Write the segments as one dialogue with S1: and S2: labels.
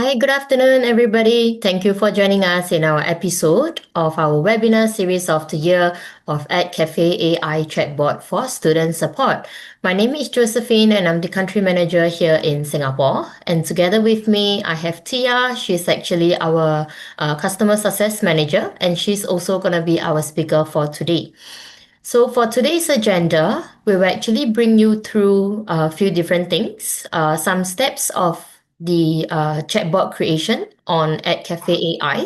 S1: Hi, good afternoon, everybody. Thank you for joining us in our episode of our webinar series of the year of Edcafe AI Chatbot for Student Support. My name is Josephine, and I'm the country manager here in Singapore. And together with me, I have Tia. She's actually our customer success manager, and she's also going to be our speaker for today. So for today's agenda, we will actually bring you through a few different things, some steps of the chatbot creation on Edcafe AI.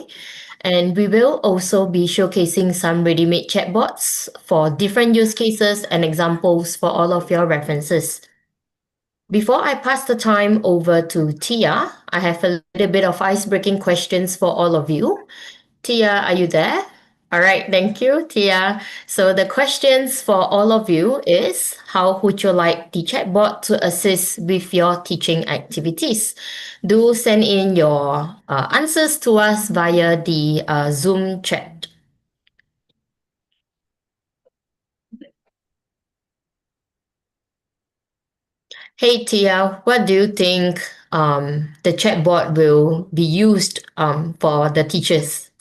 S1: And we will also be showcasing some ready-made chatbots for different use cases and examples for all of your references. Before I pass the time over to Tia, I have a little bit of ice-breaking questions for all of you. Tia, are you there? All right, thank you, Tia. So the questions for all of you is, how would you like the chatbot to assist with your teaching activities? Do send in your answers to us via the Zoom chat. Hey, Tia, what do you think the chatbot will be used for the teachers?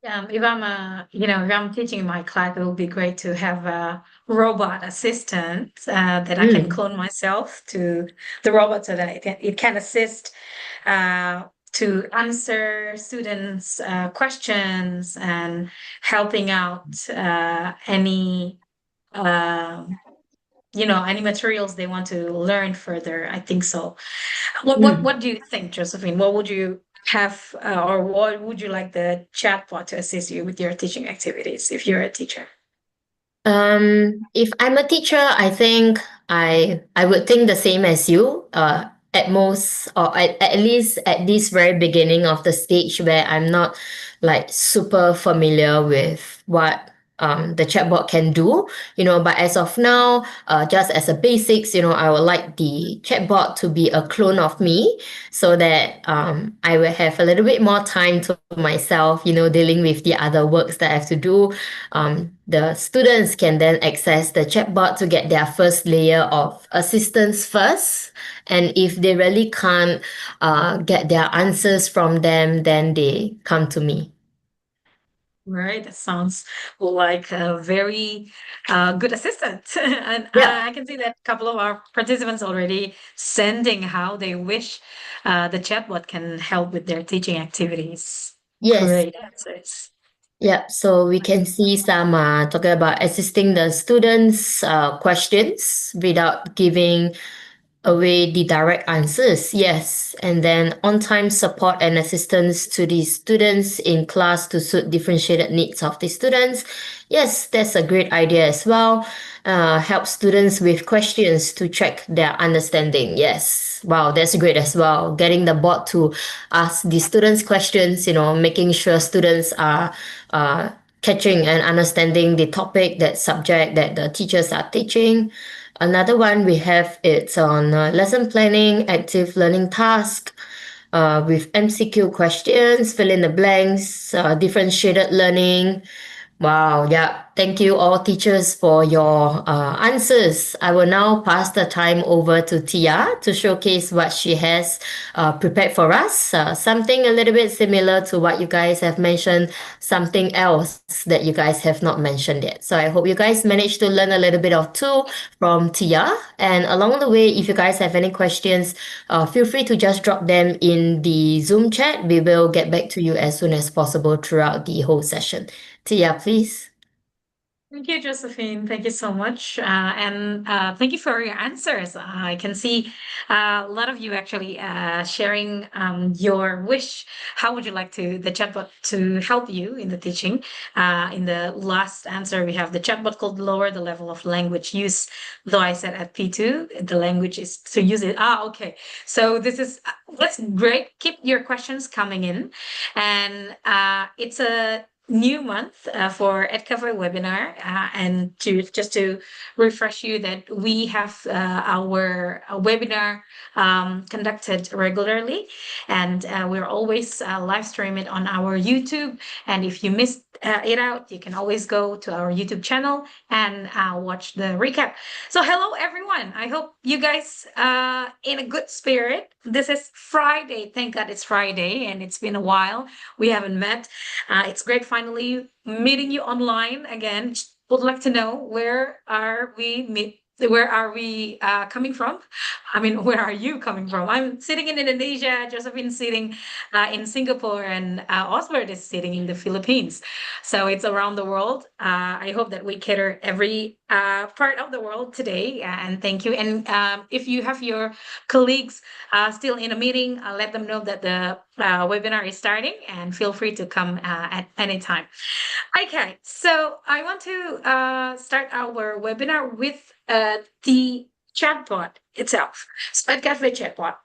S2: If I'm teaching my class, it would be great to have a robot assistant that I can
S1: Mm,
S2: clone myself to the robot so that it can assist to answer students' questions and helping out um, any materials they want to learn further. I think so. What what
S1: mm.
S2: what do you think, Josephine? What would you have, or what would you like the chatbot to assist you with your teaching activities if you're a teacher?
S1: If I'm a teacher, I think I would think the same as you. At most, or at least at this very beginning of the stage where I'm not like super familiar with what the chatbot can do, but as of now, just as a basics, I would like the chatbot to be a clone of me so that I will have a little bit more time to myself, dealing with the other works that I have to do. The students can then access the chatbot to get their first layer of assistance first. And if they really can't get their answers from them, then they come to me.
S2: Right, that sounds like a very good assistant. And
S1: Yeah.
S2: I can see that a couple of our participants already sending how they wish the chatbot can help with their teaching activities.
S1: Yes.
S2: Great answers.
S1: Yeah, so we can see some talking about assisting the students' questions without giving away the direct answers. Yes. And then on time support and assistance to the students in class to suit differentiated needs of the students. Yes, that's a great idea as well. Help students with questions to check their understanding. Yes. Wow, that's great as well. Getting the bot to ask the students questions, making sure students are uh, catching and understanding the topic, that subject that the teachers are teaching. Another one we have, it's on lesson planning, active learning task, with MCQ questions, fill in the blanks, differentiated learning. Wow, yeah. Thank you all teachers for your answers. I will now pass the time over to Tia to showcase what she has prepared for us. Something a little bit similar to what you guys have mentioned, something else that you guys have not mentioned yet. So I hope you guys managed to learn a little bit of too from Tia. And along the way, if you guys have any questions, feel free to just drop them in the Zoom chat. We will get back to you as soon as possible throughout the whole session. Tia, please.
S2: Thank you, Josephine. Thank you so much. And thank you for your answers. I can see a lot of you actually sharing your wish. How would you like the chatbot to help you in the teaching? In the last answer, we have the chatbot could lower the level of language use. Though I said at P2, the language is to use it. Okay. So that's great. Keep your questions coming in. And it's a new month for Edcafe webinar, and to refresh you that we have our webinar conducted regularly, and we're always live stream it on our YouTube. And if you missed it out, you can always go to our YouTube channel and watch the recap. So hello everyone. I hope you guys in a good spirit. This is Friday. Thank God it's Friday, and it's been a while. We haven't met. It's great finally meeting you online again. Would like to know where are we coming from? I mean, where are you coming from? I'm sitting in Indonesia. Josephine's sitting in Singapore, and Osbert is sitting in the Philippines. So it's around the world. I hope that we cater every part of the world today. And thank you. And if you have your colleagues still in a meeting, let them know that the webinar is starting, and feel free to come at any time. Okay, so I want to start our webinar with the chatbot itself, Edcafe chatbot.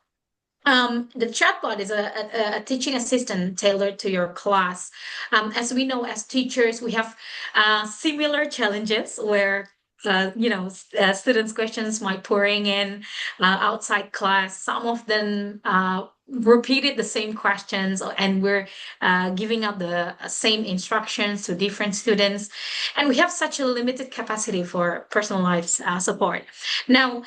S2: The chatbot is a teaching assistant tailored to your class. As we know, as teachers, we have similar challenges where students' questions might pouring in outside class. Some of them repeated the same questions, and we're giving out the same instructions to different students. And we have such a limited capacity for personalized support. Now,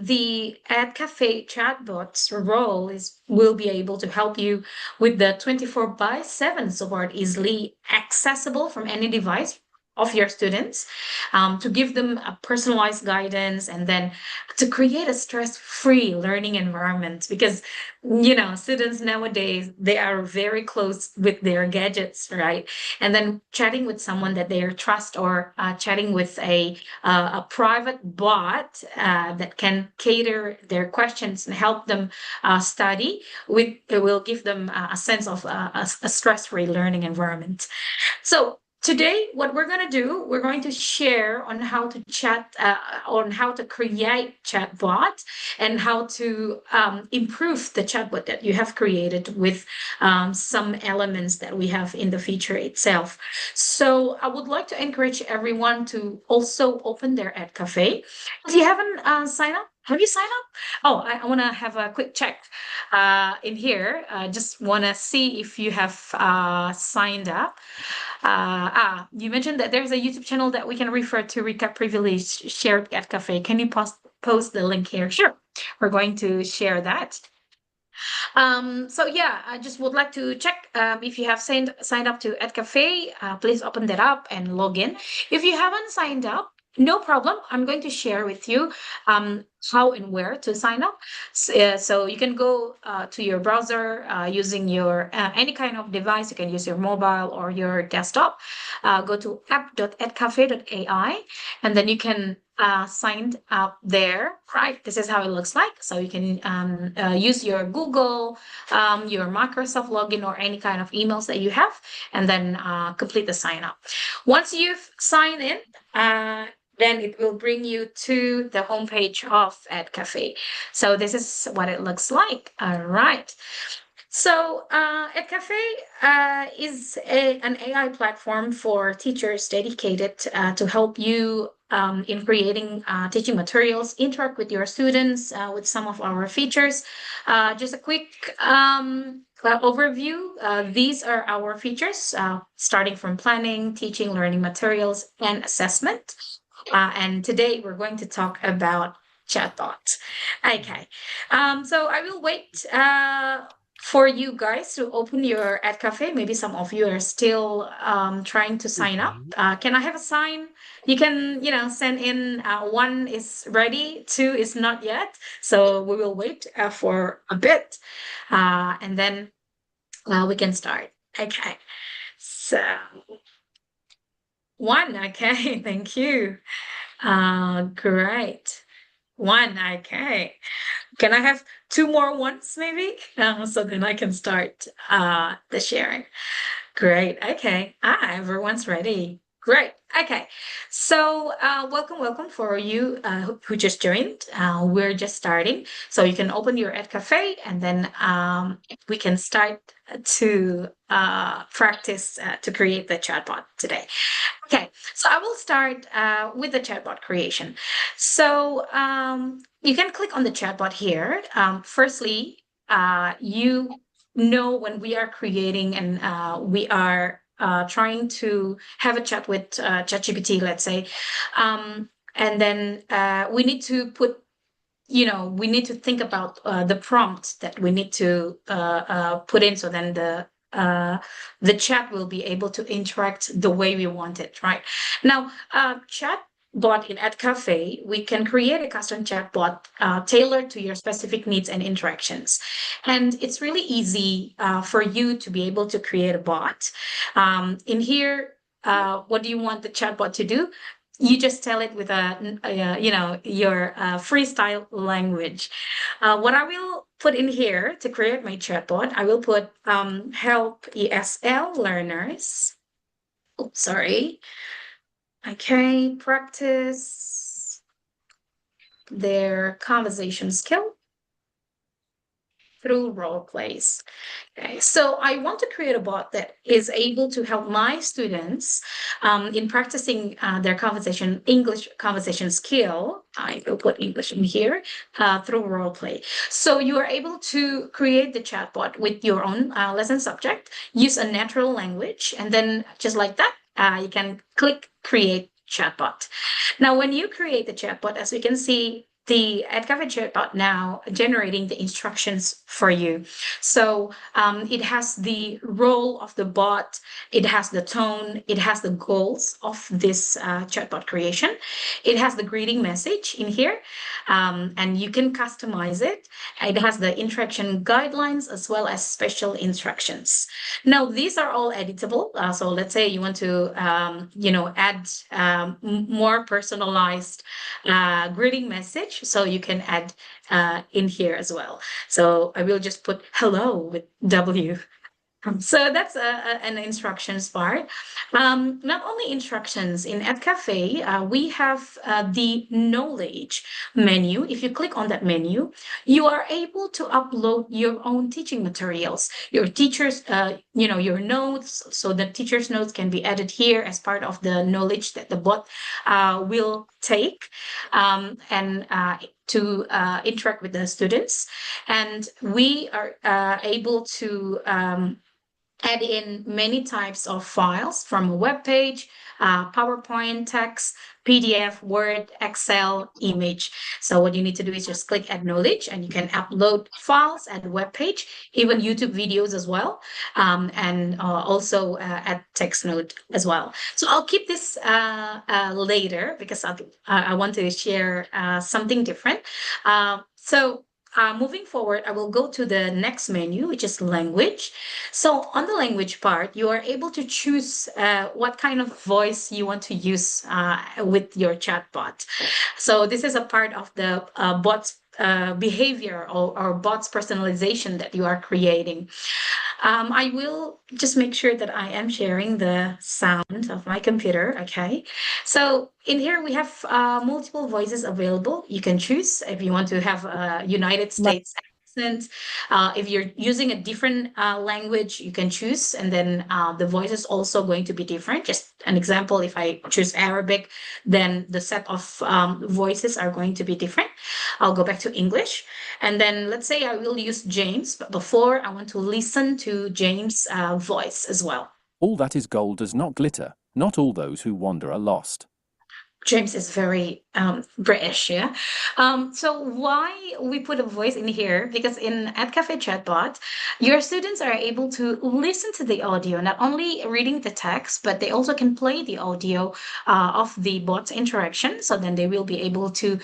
S2: the Edcafe chatbot's role will be able to help you with the 24/7 support, easily accessible from any device of your students, to give them a personalized guidance, and then to create a stress-free learning environment. Because students nowadays, they are very close with their gadgets, right? And then chatting with someone that they trust, or chatting with a private bot that can cater their questions and help them study, it will give them a sense of a stress-free learning environment. So today, what we're going to do, we're going to share on how to on how to create chatbot, and how to improve the chatbot that you have created with some elements that we have in the feature itself. So I would like to encourage everyone to also open their Edcafe. If you haven't signed up, have you signed up? Oh, I want to have a quick check in here. Just want to see if you have signed up. You mentioned that there's a YouTube channel that we can refer to, Recap Privilege Shared at Cafe. Can you post the link here? Sure. We're going to share that. So yeah, I just would like to check if you have signed up to Edcafe, please open that up and log in. If you haven't signed up, no problem. I'm going to share with you how and where to sign up. So you can go to your browser using your any kind of device. You can use your mobile or your desktop. Go to app.edcafe.ai, and then you can sign up there, right? This is how it looks like. So you can use your Google, your Microsoft login, or any kind of emails that you have, and then complete the sign up. Once you've signed in, then it will bring you to the homepage of Edcafe. So this is what it looks like. All right. So Edcafe is an AI platform for teachers dedicated to help you in creating teaching materials, interact with your students with some of our features. Just a quick overview. These are our features, starting from planning, teaching, learning materials, and assessment. And today we're going to talk about chatbot. Okay. So I will wait for you guys to open your Edcafe. Maybe some of you are still trying to sign up.
S3: Mhm.
S2: Can I have a sign? You can, send in one is ready, two is not yet. So we will wait for a bit, and then we can start. Okay. So one. Okay. Thank you. Great. One. Okay. Can I have two more ones maybe? So then I can start the sharing. Great. Okay. Everyone's ready. Great. Okay. So, welcome for you who just joined. We're just starting. So you can open your Edcafe and then we can start to practice to create the chatbot today. Okay. So I will start with the chatbot creation. So you can click on the chatbot here. Firstly, you know when we are creating and we are trying to have a chat with ChatGPT, let's say, and then we need to put, we need to think about the prompt that we need to put in, so then the chat will be able to interact the way we want it, right? Now, chat bot in Edcafe, we can create a custom chat bot tailored to your specific needs and interactions. And it's really easy for you to be able to create a bot. In here, what do you want the chatbot to do? You just tell it with your freestyle language. What I will put in here to create my chatbot, I will put help ESL learners. Oops, sorry. Okay, practice their conversation skill through role plays. Okay, so I want to create a bot that is able to help my students in practicing their English conversation skill. I will put English in here through role play. So you are able to create the chatbot with your own lesson subject, use a natural language, and then just like that, you can click create chatbot. Now, when you create the chatbot, as we can see, the Edcafe chatbot now generating the instructions for you. So it has the role of the bot, it has the tone, it has the goals of this chatbot creation, it has the greeting message in here, and you can customize it. It has the interaction guidelines as well as special instructions. Now, these are all editable. So let's say you want to, add more personalized greeting message. So you can add in here as well. So I will just put hello with W. So that's an instructions part. Not only instructions in Edcafe, we have the knowledge menu. If you click on that menu, you are able to upload your own teaching materials, your teachers, your notes. So the teacher's notes can be added here as part of the knowledge that the bot will take and to interact with the students. And we are able to add in many types of files from a web page, PowerPoint, text, PDF, Word, Excel, image. So what you need to do is just click acknowledge and you can upload files, add a web page, even YouTube videos as well, and also add text note as well. So I'll keep this later because I want to share something different. Moving forward, I will go to the next menu, which is language. So on the language part, you are able to choose what kind of voice you want to use with your chatbot. So this is a part of the bot's behavior or bot's personalization that you are creating. I will just make sure that I am sharing the sound of my computer. Okay. So in here we have multiple voices available. You can choose if you want to have a United States accent. If you're using a different language, you can choose, and then the voice is also going to be different. Just an example, if I choose Arabic, then the set of voices are going to be different. I'll go back to English. And then let's say I will use James, but before I want to listen to James' voice as well.
S3: All that is gold does not glitter. Not all those who wander are lost.
S2: James is very British, yeah. So why we put a voice in here? Because in Edcafe Chatbot, your students are able to listen to the audio, not only reading the text, but they also can play the audio of the bot's interaction. So then they will be able to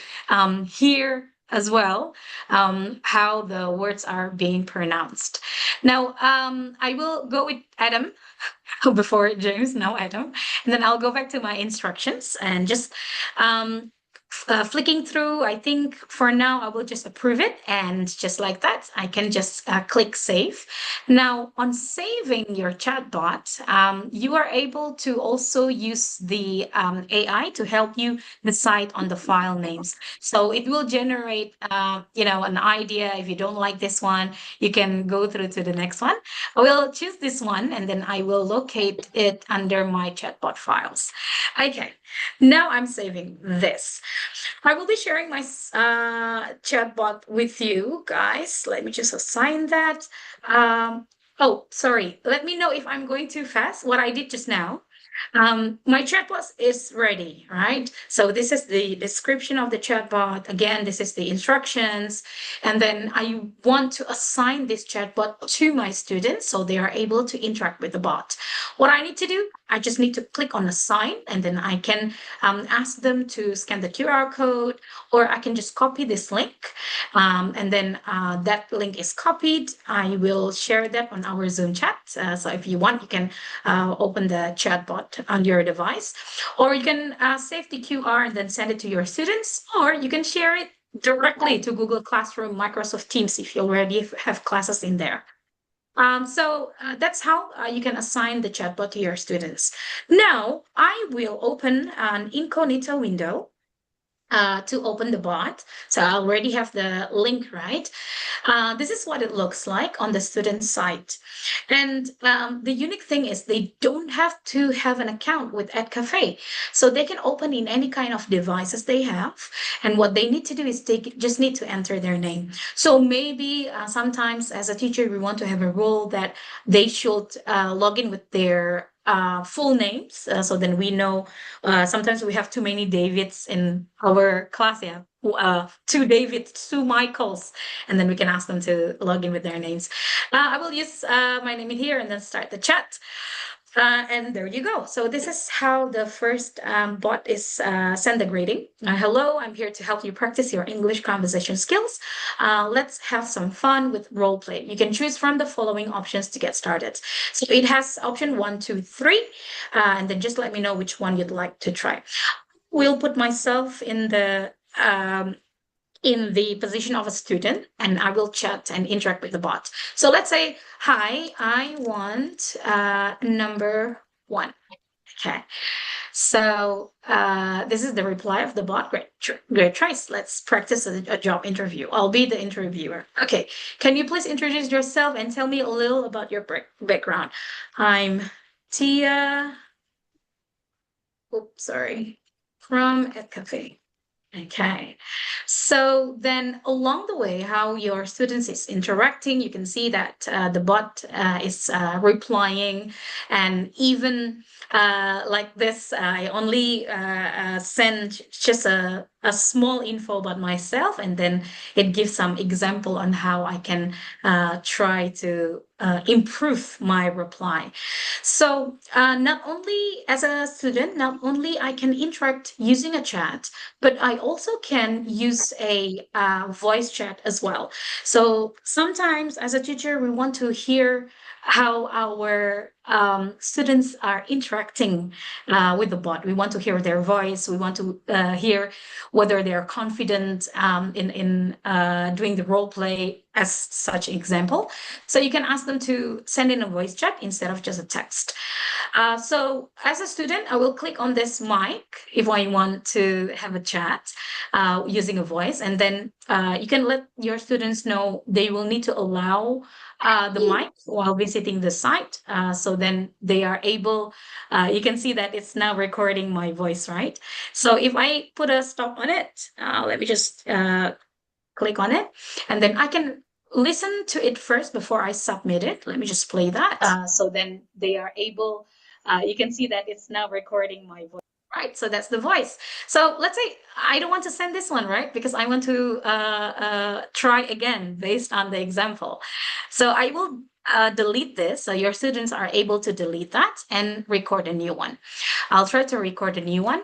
S2: hear as well how the words are being pronounced. Now, I will go with Adam before James, now Adam. And then I'll go back to my instructions and just flicking through, I think for now I will just approve it, and just like that, I can just click save. Now, on saving your chatbot, you are able to also use the AI to help you decide on the file names. So it will generate, an idea. If you don't like this one, you can go through to the next one. I will choose this one, and then I will locate it under my chatbot files. Okay, now I'm saving this. I will be sharing my chatbot with you guys. Let me just assign that. Oh, sorry. Let me know if I'm going too fast. What I did just now. My chatbot is ready, right? So this is the description of the chatbot. Again, this is the instructions. And then I want to assign this chatbot to my students so they are able to interact with the bot. What I need to do, I just need to click on assign, and then I can ask them to scan the QR code, or I can just copy this link. And then that link is copied. I will share that on our Zoom chat. So if you want, you can open the chatbot on your device, or you can save the QR and then send it to your students, or you can share it directly to Google Classroom, Microsoft Teams if you already have classes in there. So that's how you can assign the chatbot to your students. Now, I will open an incognito window to open the bot. So I already have the link, right? This is what it looks like on the student site. And the unique thing is they don't have to have an account with Edcafe. So they can open in any kind of devices they have. And what they need to do is they just need to enter their name. So maybe sometimes as a teacher, we want to have a rule that they should log in with their full names. So then we know sometimes we have too many Davids in our class. Yeah. Two Davids, two Michaels, and then we can ask them to log in with their names. I will use my name in here and then start the chat. And there you go. So this is how the first bot is send the greeting. Hello, I'm here to help you practice your English conversation skills. Let's have some fun with role play. You can choose from the following options to get started. So it has option 1, 2, 3, and then just let me know which one you'd like to try. We'll put myself in the position of a student, and I will chat and interact with the bot. So let's say, hi, I want number 1. Okay. So this is the reply of the bot. Great choice. Let's practice a job interview. I'll be the interviewer. Okay. Can you please introduce yourself and tell me a little about your background? I'm Tia. Oops, sorry. From Edcafe. Okay, so then along the way, how your students is interacting, you can see that the bot is replying, and even like this, I only send just a small info about myself, and then it gives some example on how I can try to improve my reply. So not only as a student, not only I can interact using a chat, but I also can use a voice chat as well. So sometimes as a teacher, we want to hear how our students are interacting with the bot. We want to hear their voice. We want to hear whether they are confident in doing the role play as such example. So you can ask them to send in a voice chat instead of just a text. So as a student, I will click on this mic if I want to have a chat using a voice, and then you can let your students know they will need to allow the mic while visiting the site. So then they are able, you can see that it's now recording my voice, right? So if I put a stop on it, let me just click on it, and then I can listen to it first before I submit it. Let me just play that. So then they are able, you can see that it's now recording my voice. Right, so that's the voice. So let's say I don't want to send this one, right? Because I want to try again based on the example. So I will delete this. So your students are able to delete that and record a new one. I'll try to record a new one.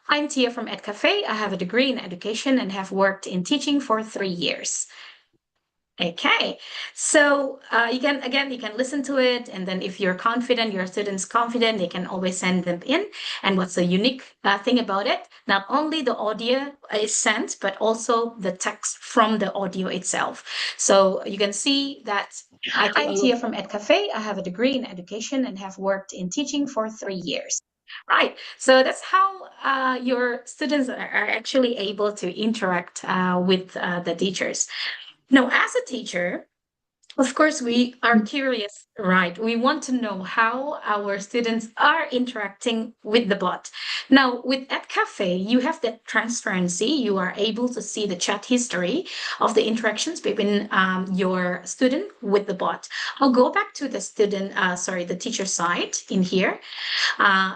S2: I'm Tia from Edcafe. I have a degree in education and have worked in teaching for 3 years. Okay, so you can listen to it, and then if you're confident, your students confident, they can always send them in. And what's the unique thing about it? Not only the audio is sent, but also the text from the audio itself. So you can see that I'm Tia from Edcafe. I have a degree in education and have worked in teaching for 3 years. Right. So that's how your students are actually able to interact with the teachers. Now, as a teacher, of course, we are curious, right? We want to know how our students are interacting with the bot. Now, with Edcafe, you have that transparency. You are able to see the chat history of the interactions between your student with the bot. I'll go back to the the teacher side in here.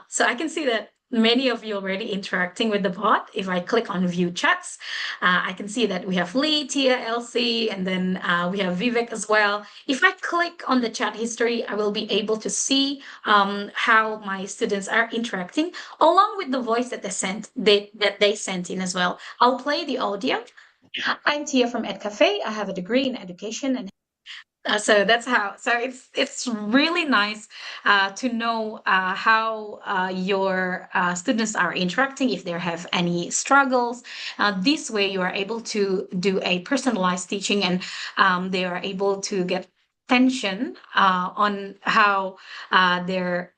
S2: So I can see that many of you already interacting with the bot. If I click on view chats, I can see that we have Lee, Tia, Elsie, and then we have Vivek as well. If I click on the chat history, I will be able to see how my students are interacting along with the voice that they sent in as well. I'll play the audio. I'm Tia from Edcafe. I have a degree in education and so that's how. So it's really nice to know how your students are interacting. If they have any struggles, this way you are able to do a personalized teaching, and they are able to get attention on how they're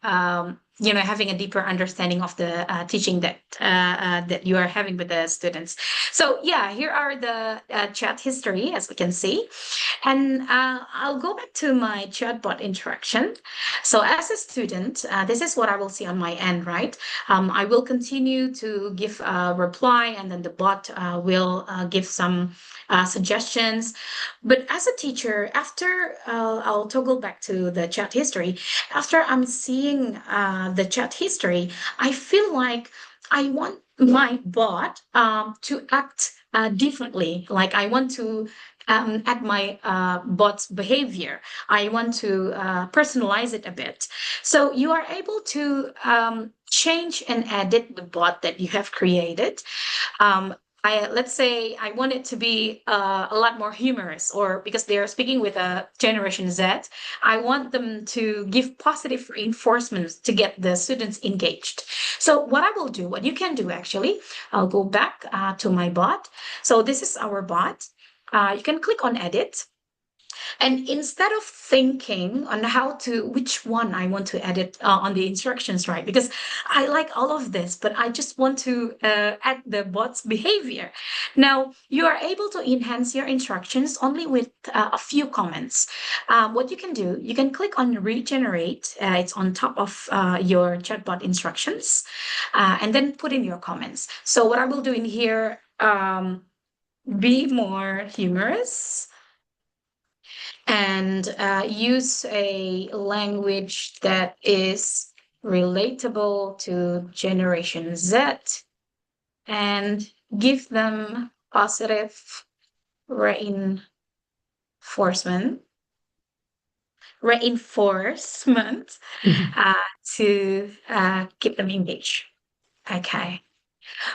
S2: having a deeper understanding of the teaching that you are having with the students. So yeah, here are the chat history, as we can see. And I'll go back to my chatbot interaction. So as a student, this is what I will see on my end, right? I will continue to give a reply, and then the bot will give some suggestions. But as a teacher, after I'll toggle back to the chat history, after I'm seeing the chat history, I feel like I want my bot to act differently. Like I want to at my bot's behavior. I want to personalize it a bit. So you are able to change and edit the bot that you have created. Let's say I want it to be a lot more humorous, or because they are speaking with a Generation Z, I want them to give positive reinforcements to get the students engaged. So what I will do, what you can do actually, I'll go back to my bot. So this is our bot. You can click on edit. And instead of thinking on which one I want to edit on the instructions, right? Because I like all of this, but I just want to add the bot's behavior. Now, you are able to enhance your instructions only with a few comments. What you can do, you can click on regenerate. It's on top of your chatbot instructions, and then put in your comments. So what I will do in here, be more humorous and use a language that is relatable to Generation Z, and give them positive reinforcement to keep them engaged. Okay.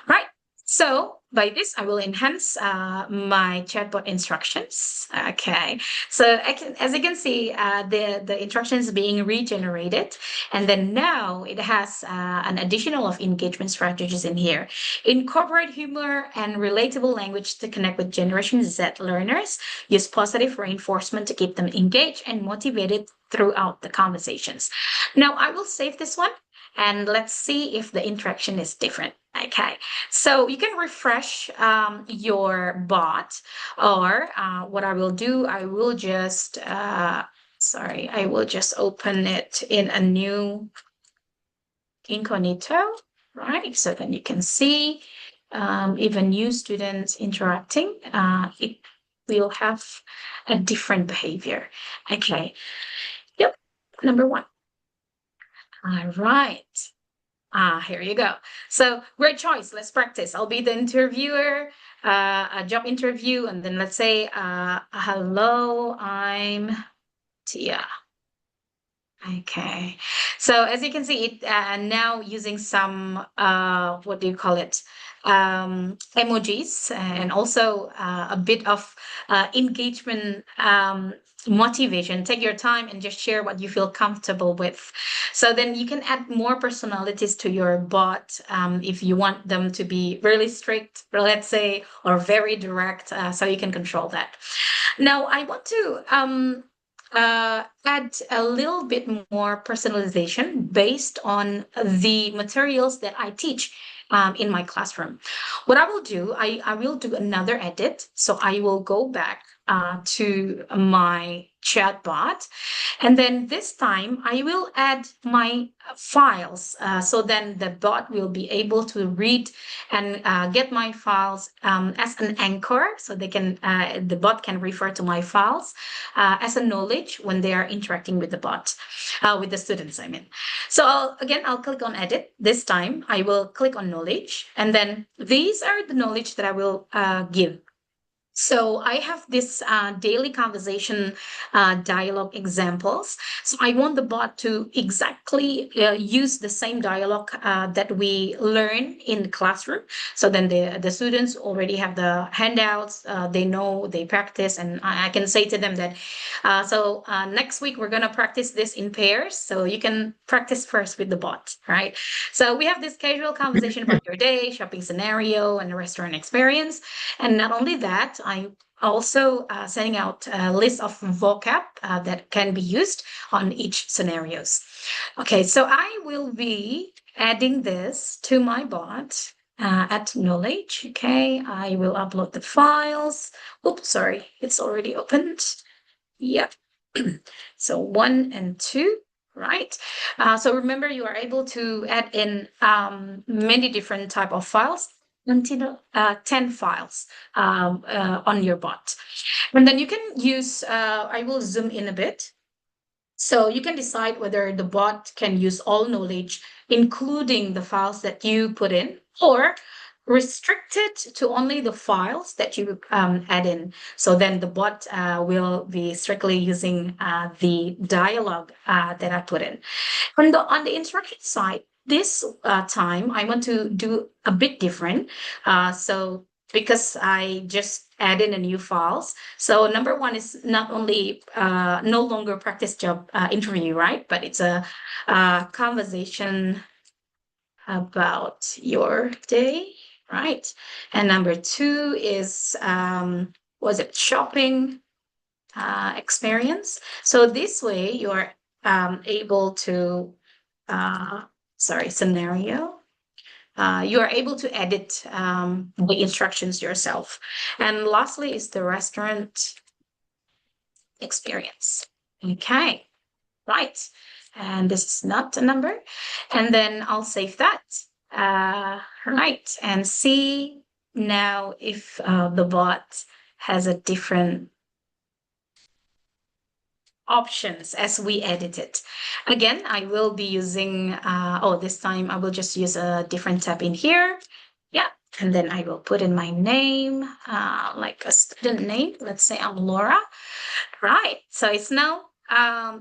S2: Right. So by this, I will enhance my chatbot instructions. Okay. So as you can see, the instructions being regenerated. And then now it has an additional of engagement strategies in here. Incorporate humor and relatable language to connect with Generation Z learners. Use positive reinforcement to keep them engaged and motivated throughout the conversations. Now I will save this one, and let's see if the interaction is different. Okay, so you can refresh your bot, or what I will do, I will just, I will just open it in a new incognito, right? So then you can see even new students interacting, it will have a different behavior. Okay, yep, number one. All right. Here you go. So great choice. Let's practice. I'll be the interviewer, a job interview, and then let's say, hello, I'm Tia. Okay. So as you can see, it now using some, what do you call it? emojis and also a bit of engagement motivation. Take your time and just share what you feel comfortable with. So then you can add more personalities to your bot if you want them to be really strict, let's say, or very direct, so you can control that. Now, I want to add a little bit more personalization based on the materials that I teach in my classroom. What I will do, I will do another edit. So I will go back to my chatbot. And then this time I will add my files. So then the bot will be able to read and get my files as an anchor. So they can, the bot can refer to my files as a knowledge when they are interacting with the bot, with the students, I mean. So I'll click on edit. This time I will click on knowledge. And then these are the knowledge that I will give. So I have this daily conversation dialogue examples. So I want the bot to exactly use the same dialogue that we learn in the classroom. So then the students already have the handouts, they know, they practice, and I can say to them that, next week we're going to practice this in pairs. So you can practice first with the bot, right? So we have this casual conversation about your day, shopping scenario, and the restaurant experience. And not only that, I also sending out a list of vocab that can be used on each scenarios. Okay, so I will be adding this to my bot at knowledge. Okay, I will upload the files. Oops, sorry, it's already opened. Yep. So 1 and 2. Right. So remember, you are able to add in many different type of files until 10 files on your bot. And then you can use, I will zoom in a bit. So you can decide whether the bot can use all knowledge, including the files that you put in, or restrict it to only the files that you add in. So then the bot will be strictly using the dialogue that I put in. On the instruction side, this time I want to do a bit different. So because I just added a new files. So number one is not only no longer practice job interview, right? But it's a conversation about your day, right? And number two is was it shopping experience? So this way you are able to scenario. You are able to edit the instructions yourself. And lastly is the restaurant experience. Okay, right. And this is not a number. And then I'll save that. Right. And see now if the bot has a different options as we edit it. Again, I will be using, this time I will just use a different tab in here. Yeah, and then I will put in my name, like a student name. Let's say I'm Laura. Right, so it's now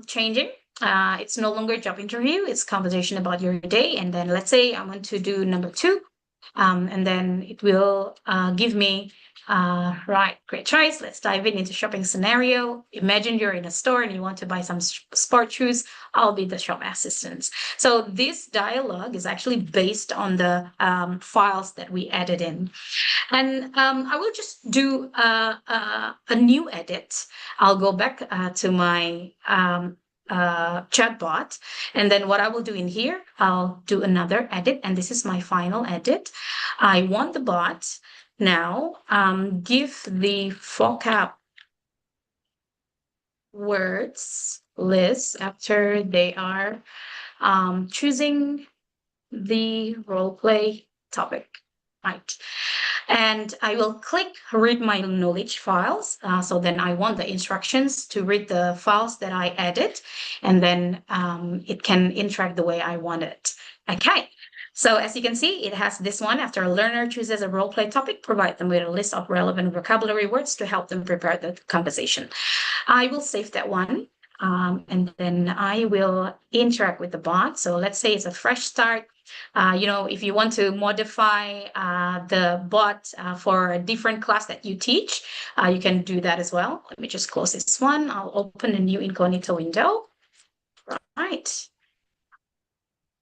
S2: changing. It's no longer job interview, it's conversation about your day. And then let's say I want to do number 2. And then it will give me right, great choice. Let's dive into shopping scenario. Imagine you're in a store and you want to buy some sport shoes. I'll be the shop assistant. So this dialogue is actually based on the files that we added in. And I will just do a new edit. I'll go back to my chatbot. And then what I will do in here, I'll do another edit. And this is my final edit. I want the bot now give the vocab words list after they are choosing the role play topic, right? And I will click read my knowledge files. So then I want the instructions to read the files that I added, and then it can interact the way I want it. Okay. So as you can see, it has this one. After a learner chooses a role play topic, provide them with a list of relevant vocabulary words to help them prepare the conversation. I will save that one. And then I will interact with the bot. So let's say it's a fresh start. If you want to modify the bot for a different class that you teach, you can do that as well. Let me just close this one. I'll open a new incognito window. Right.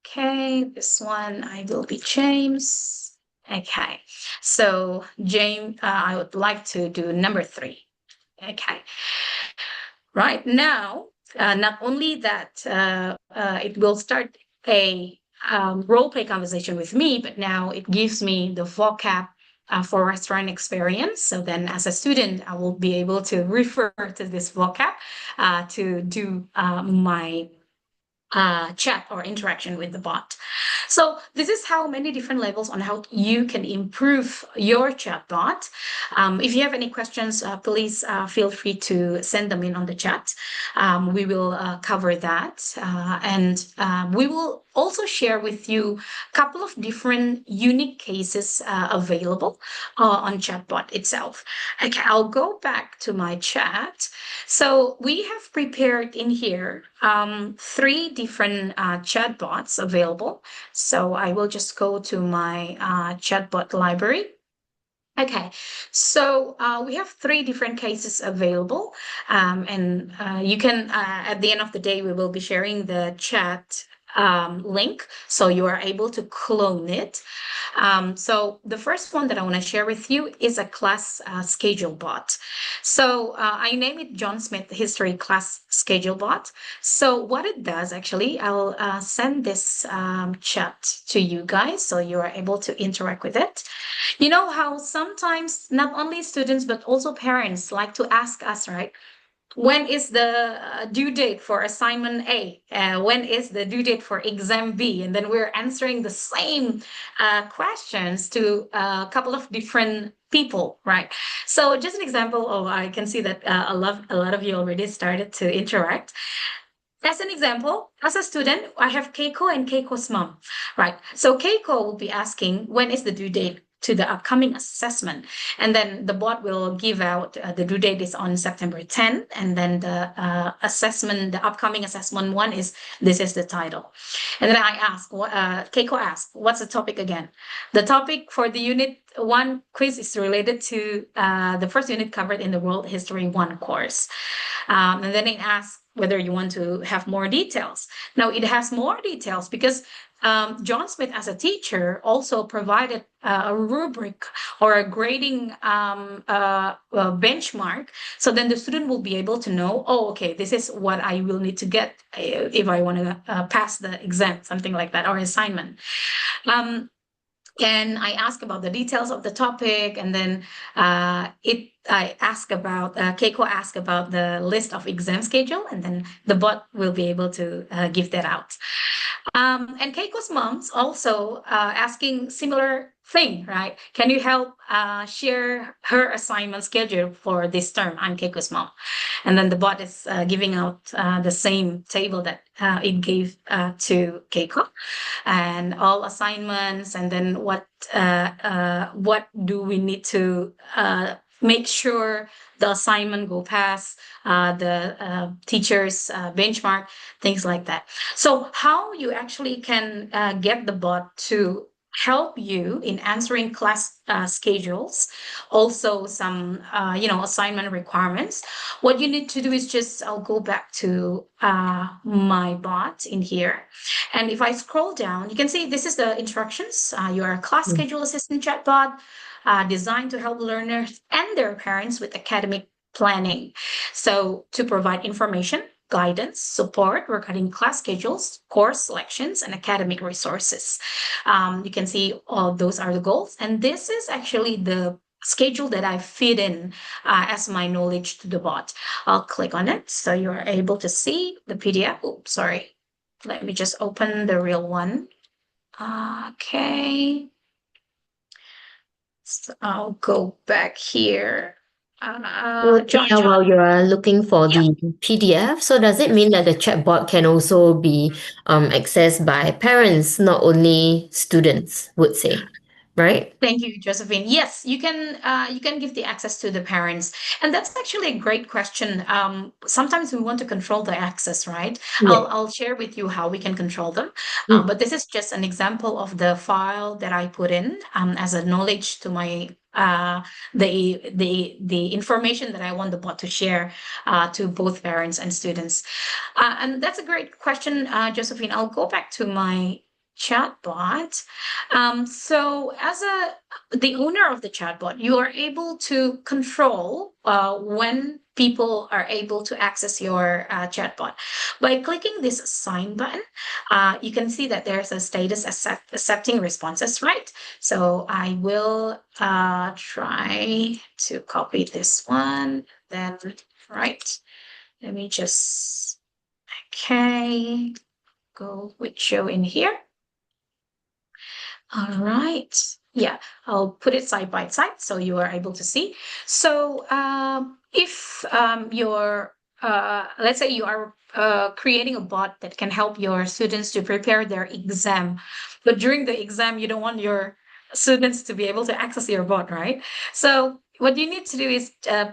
S2: Okay, this one I will be James. Okay, so James, I would like to do number 3. Okay, right now, not only that it will start a role play conversation with me, but now it gives me the vocab for restaurant experience. So then as a student, I will be able to refer to this vocab to do my chat or interaction with the bot. So this is how many different levels on how you can improve your chatbot. If you have any questions, please feel free to send them in on the chat. We will cover that. And we will also share with you a couple of different unique cases available on chatbot itself. Okay, I'll go back to my chat. So we have prepared in here 3 different chatbots available. So I will just go to my chatbot library. Okay, so we have 3 different cases available, and you can, at the end of the day, we will be sharing the chat link, so you are able to clone it. So the first one that I want to share with you is a class schedule bot. So I name it John Smith History Class Schedule Bot. So what it does, actually, I'll send this chat to you guys so you are able to interact with it. You know how sometimes not only students but also parents like to ask us, right? When is the due date for assignment A? When is the due date for exam B? And then we're answering the same questions to a couple of different people, right? So just an example. Oh, I can see that a lot of you already started to interact. As an example, as a student, I have Keiko and Keiko's mom, right? So Keiko will be asking, when is the due date to the upcoming assessment? And then the bot will give out the due date is on September 10th. And then the the upcoming assessment one this is the title. And then I ask, Keiko asks, what's the topic again? The topic for the unit 1 quiz is related to the first unit covered in the World History 1 course. And then it asks whether you want to have more details. Now it has more details because John Smith, as a teacher, also provided a rubric or a grading benchmark. So then the student will be able to know, oh, okay, this is what I will need to get if I want to pass the exam, something like that, or assignment. And I ask about the details of the topic, and then Keiko asked about the list of exam schedule, and then the bot will be able to give that out. And Keiko's mom's also asking similar thing, right? Can you help share her assignment schedule for this term? I'm Keiko's mom. And then the bot is giving out the same table that it gave to Keiko, and all assignments, and then what do we need to make sure the assignment go past the teacher's benchmark, things like that. So how you actually can get the bot to help you in answering class schedules, also some assignment requirements. What you need to do is I'll go back to my bot in here, and if I scroll down, you can see this is the instructions. You are a class schedule assistant chatbot designed to help learners and their parents with academic planning. So to provide information, guidance, support regarding class schedules, course selections, and academic resources. You can see all those are the goals. And this is actually the schedule that I feed in as my knowledge to the bot. I'll click on it so you're able to see the PDF. Oops, sorry. Let me just open the real one. Okay. So I'll go back here.
S1: Tia, while you are looking for the PDF, so does it mean that the chatbot can also be accessed by parents, not only students, would say? right?
S2: Thank you, Josephine. Yes, you can give the access to the parents, and that's actually a great question. Sometimes we want to control the access, right?
S1: Yeah.
S2: I'll share with you how we can control them.
S1: Mm.
S2: But this is just an example of the file that I put in as a knowledge to my the information that I want the bot to share to both parents and students. And that's a great question, Josephine. I'll go back to my chatbot. So as the owner of the chatbot, you are able to control when people are able to access your chatbot. By clicking this sign button, you can see that there's a status accepting responses, right? So I will try to copy this one. Then, right, let me just, okay, go with show in here. All right. Yeah, I'll put it side by side so you are able to see. So if you're, let's say you are creating a bot that can help your students to prepare their exam, but during the exam, you don't want your students to be able to access your bot, right? So what you need to do is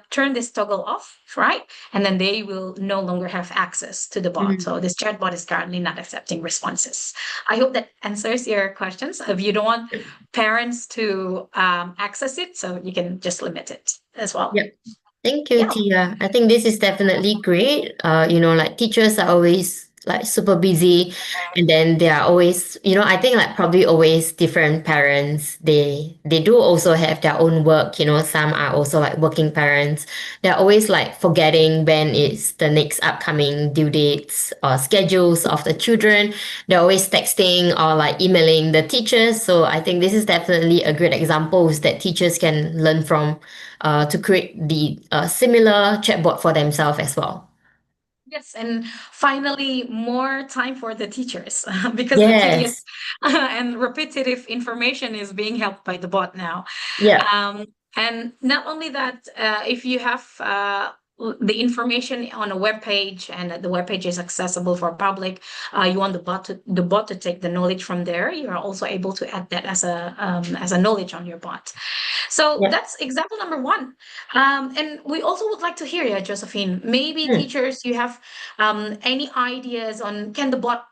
S2: turn this toggle off, right? And then they will no longer have access to the bot.
S1: Mm.
S2: So this chatbot is currently not accepting responses. I hope that answers your questions. If you don't want parents to access it, so you can just limit it as well.
S1: Yeah. Thank you,
S2: Yeah.
S1: Tia. I think this is definitely great. Like teachers are always like super busy, and then they are always, I think like probably always different parents. They do also have their own work. Some are also like working parents. They're always like forgetting when it's the next upcoming due dates or schedules of the children. They're always texting or like emailing the teachers. So I think this is definitely a great examples that teachers can learn from to create the similar chatbot for themselves as well.
S2: Yes, and finally, more time for the teachers because the tedious
S1: Yes.
S2: and repetitive information is being helped by the bot now.
S1: Yeah.
S2: And not only that, if you have the information on a web page and the web page is accessible for public, you want the bot to take the knowledge from there. You are also able to add that as a knowledge on your bot. So
S1: Yeah.
S2: that's example number one. And we also would like to hear you, Josephine. Maybe
S1: Mm.
S2: teachers, you have any ideas on can the bot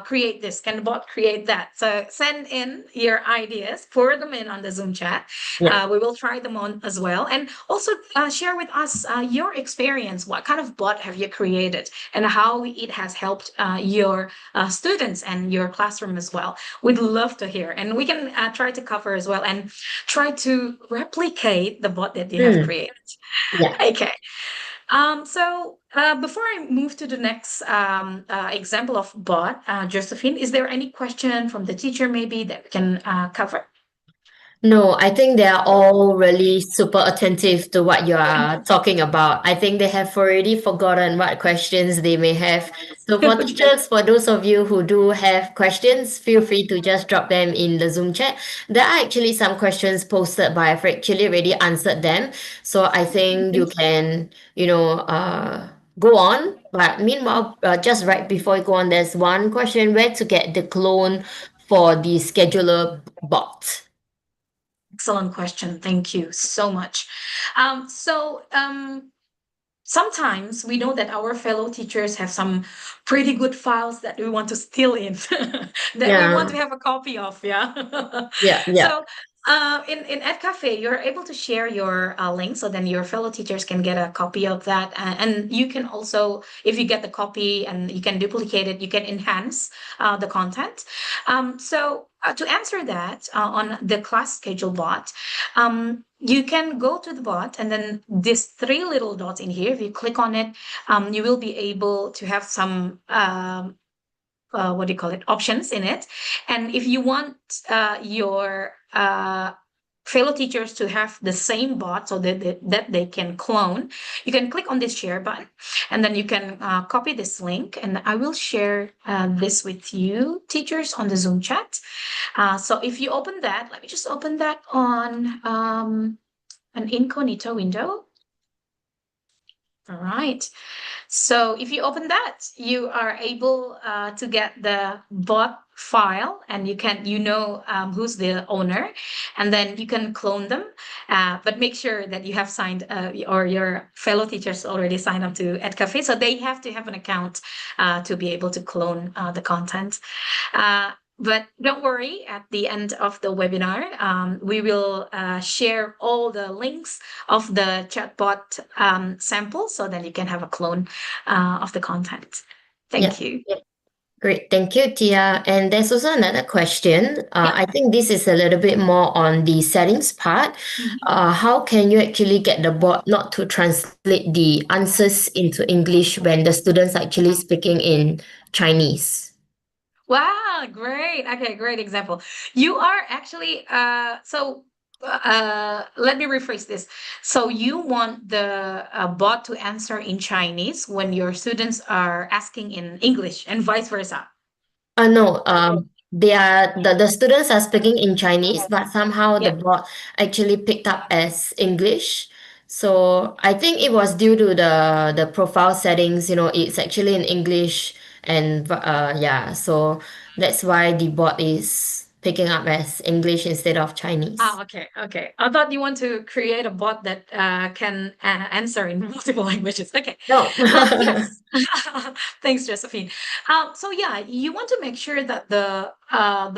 S2: create this? Can the bot create that? So send in your ideas, pour them in on the Zoom chat.
S1: Yeah.
S2: We will try them on as well. And also share with us your experience. What kind of bot have you created and how it has helped your students and your classroom as well? We'd love to hear. And we can try to cover as well and try to replicate the bot that you have
S1: Mm.
S2: created.
S1: Yeah.
S2: Okay. So before I move to the next example of bot, Josephine, is there any question from the teacher maybe that we can cover?
S1: No, I think they are all really super attentive to what you are talking about. I think they have already forgotten what questions they may have. So for teachers, for those of you who do have questions, feel free to just drop them in the Zoom chat. There are actually some questions posted, but I've actually already answered them. So I think you can, go on. But meanwhile, just right before you go on, there's one question: where to get the clone for the scheduler bot?
S2: Excellent question. Thank you so much. Sometimes we know that our fellow teachers have some pretty good files that we want to steal in, that we want
S1: Yeah.
S2: to have a copy of. Yeah.
S1: Yeah, yeah,
S2: So in Edcafe, you're able to share your link so then your fellow teachers can get a copy of that. And you can also, if you get the copy and you can duplicate it, you can enhance the content. To answer that on the class schedule bot, you can go to the bot and then these three little dots in here, if you click on it, you will be able to have some what do you call it, options in it. And if you want your fellow teachers to have the same bot so that they can clone, you can click on this share button and then you can copy this link and I will share this with you teachers on the Zoom chat. So if you open that, let me just open that on an incognito window. All right. So if you open that, you are able to get the bot file, and you know who's the owner, and then you can clone them. But make sure that you have signed or your fellow teachers already signed up to Edcafe, so they have to have an account to be able to clone the content. But don't worry, at the end of the webinar, we will share all the links of the chatbot sample, so then you can have a clone of the content. Thank you.
S1: Great. Thank you, Tia. And there's also another question.
S2: Yeah.
S1: I think this is a little bit more on the settings part. How can you actually get the bot not to translate the answers into English when the students are actually speaking in Chinese?
S2: Wow, great. Okay, great example. You are actually let me rephrase this. So you want the bot to answer in Chinese when your students are asking in English and vice versa.
S1: No, the students are speaking in Chinese, but somehow the
S2: Yeah.
S1: bot actually picked up as English. So I think it was due to the profile settings, it's actually in English, and yeah, so that's why the bot is picking up as English instead of Chinese.
S2: Okay, okay. I thought you want to create a bot that can answer in multiple languages. Okay.
S1: No.
S2: Yes. Thanks, Josephine. So yeah, you want to make sure that the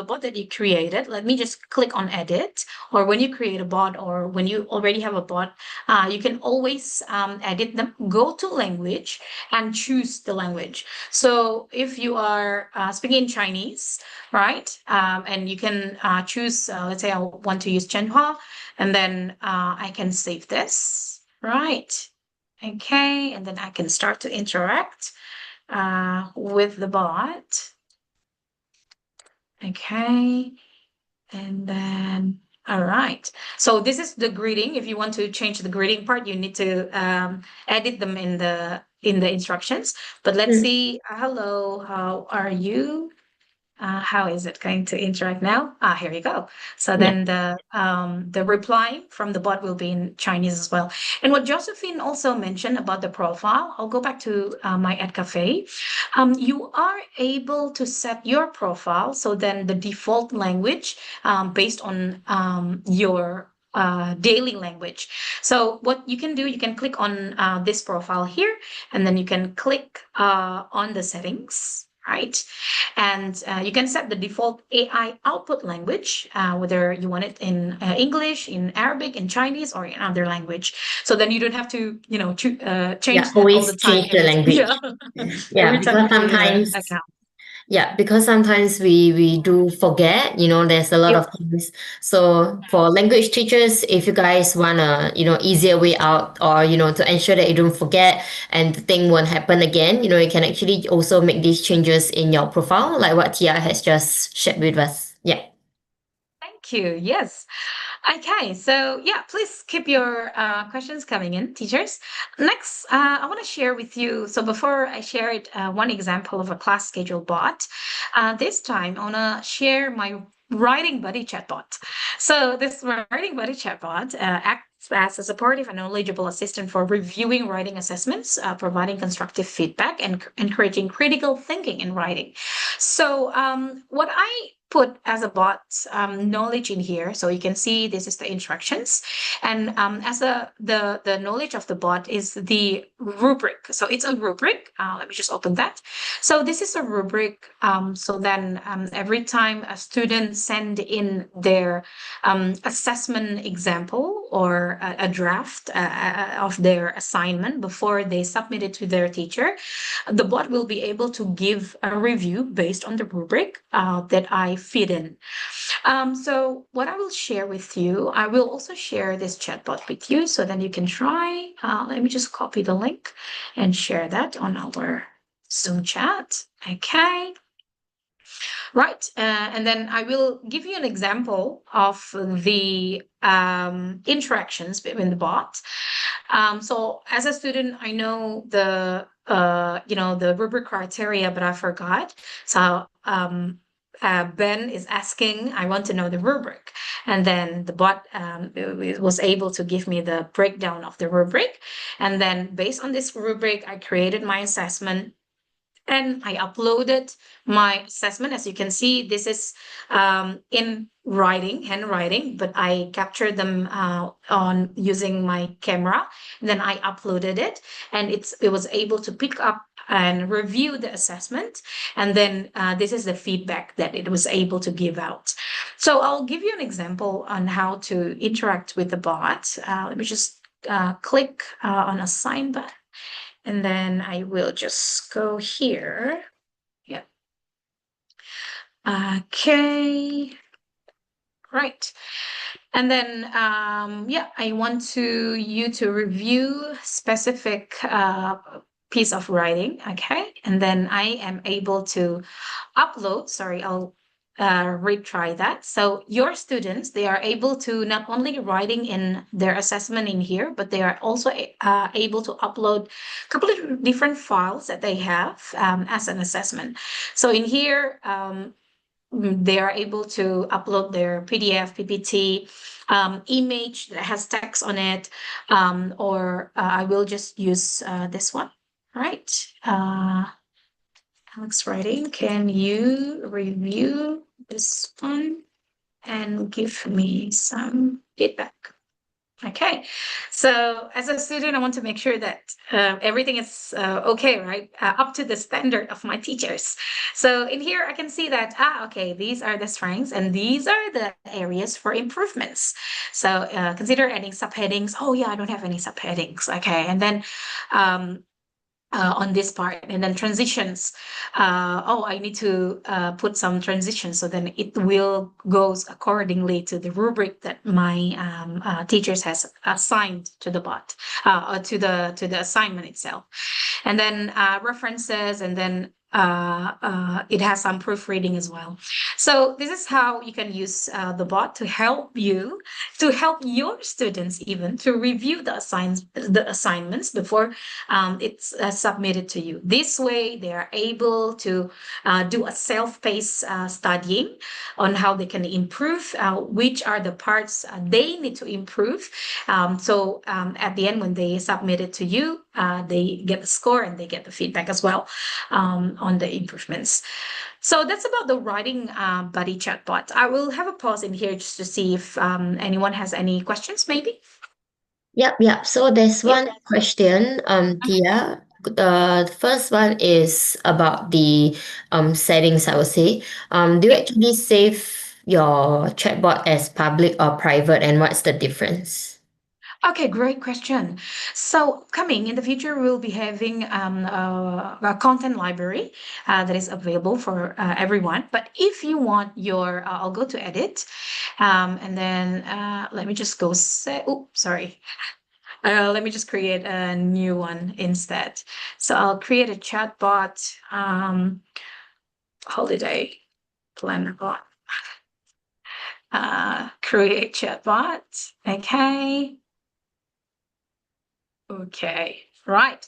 S2: bot that you created, let me just click on edit, or when you create a bot or when you already have a bot, you can always edit them, go to language and choose the language. So if you are speaking in Chinese, right? And you can choose, let's say I want to use Chenhua, and then I can save this, right? Okay, and then I can start to interact with the bot. Okay, and then, all right. So this is the greeting. If you want to change the greeting part, you need to edit them in the instructions. But let's see. Hello, how are you? How is it going to interact now? Here you go. So
S1: Yeah.
S2: then the reply from the bot will be in Chinese as well. And what Josephine also mentioned about the profile, I'll go back to my Edcafe. You are able to set your profile, so then the default language based on your daily language. So what you can do, you can click on this profile here, and then you can click on the settings, right? And you can set the default AI output language, whether you want it in English, in Arabic, in Chinese, or in other language. So then you don't have to, change that all the
S1: Always
S2: time.
S1: change the language.
S2: Every time you
S1: Because
S2: create an
S1: sometimes
S2: account.
S1: we do forget, there's a lot
S2: Yep.
S1: of things. So for language teachers, if you guys want a, easier way out, or, to ensure that you don't forget and the thing won't happen again, you can actually also make these changes in your profile, like what Tia has just shared with us. Yeah.
S2: Thank you. Yes. Okay, so yeah, please keep your questions coming in, teachers. Next, I want to share with you. So before I share it, one example of a class schedule bot, this time I want to share my writing buddy chatbot. So this writing buddy chatbot acts as a supportive and knowledgeable assistant for reviewing writing assessments, providing constructive feedback, and encouraging critical thinking in writing. So what I put as a bot knowledge in here, so you can see this is the instructions, and as the knowledge of the bot is the rubric. So it's a rubric. Let me just open that. So this is a rubric. So then every time a student send in their assessment example or a draft of their assignment before they submit it to their teacher, the bot will be able to give a review based on the rubric that I feed in. So what I will share with you, I will also share this chatbot with you, so then you can try. Let me just copy the link and share that on our Zoom chat. Okay. Right. And then I will give you an example of the interactions between the bot. So as a student, I know the rubric criteria, but I forgot. So Ben is asking, I want to know the rubric. And then the bot it was able to give me the breakdown of the rubric. And then based on this rubric, I created my assessment and I uploaded my assessment. As you can see, this is in handwriting, but I captured them on using my camera. And then I uploaded it, and it was able to pick up and review the assessment. And then this is the feedback that it was able to give out. So I'll give you an example on how to interact with the bot. Let me just click on assign button. And then I will just go here. Yeah. Okay. Right. And then, yeah, I want you to review specific piece of writing. Okay. And then I am able to upload. Sorry, I'll retry that. So your students, they are able to not only writing in their assessment in here, but they are also able to upload a couple of different files that they have as an assessment. So in here, they are able to upload their PDF, PPT, image that has text on it, or I will just use this one. All right. Alex writing, can you review this one and give me some feedback? Okay, so as a student, I want to make sure that everything is okay, right? Up to the standard of my teachers. So in here, I can see that, okay, these are the strengths and these are the areas for improvements. So consider adding subheadings. Oh yeah, I don't have any subheadings. Okay, and then on this part, and then transitions. I need to put some transitions, so then it will goes accordingly to the rubric that my teachers has assigned to the bot, or to the assignment itself. And then references, and then it has some proofreading as well. So this is how you can use the bot to help your students even to review the assignments before it's submitted to you. This way, they are able to do a self-paced studying on how they can improve, which are the parts they need to improve. So at the end, when they submit it to you, they get the score and they get the feedback as well on the improvements. So that's about the writing buddy chatbot. I will have a pause in here just to see if anyone has any questions, maybe.
S1: Yep. So there's
S2: Yep.
S1: one question, Tia. The first one is about the settings, I would say. Do you actually save your chatbot as public or private, and what's the difference?
S2: Okay, great question. So coming in the future, we'll be having a content library that is available for everyone. But if you want I'll go to edit, and then let me just go say, oh, sorry. Let me just create a new one instead. So I'll create a chatbot, holiday planner bot. Create chatbot. Okay. Okay, right.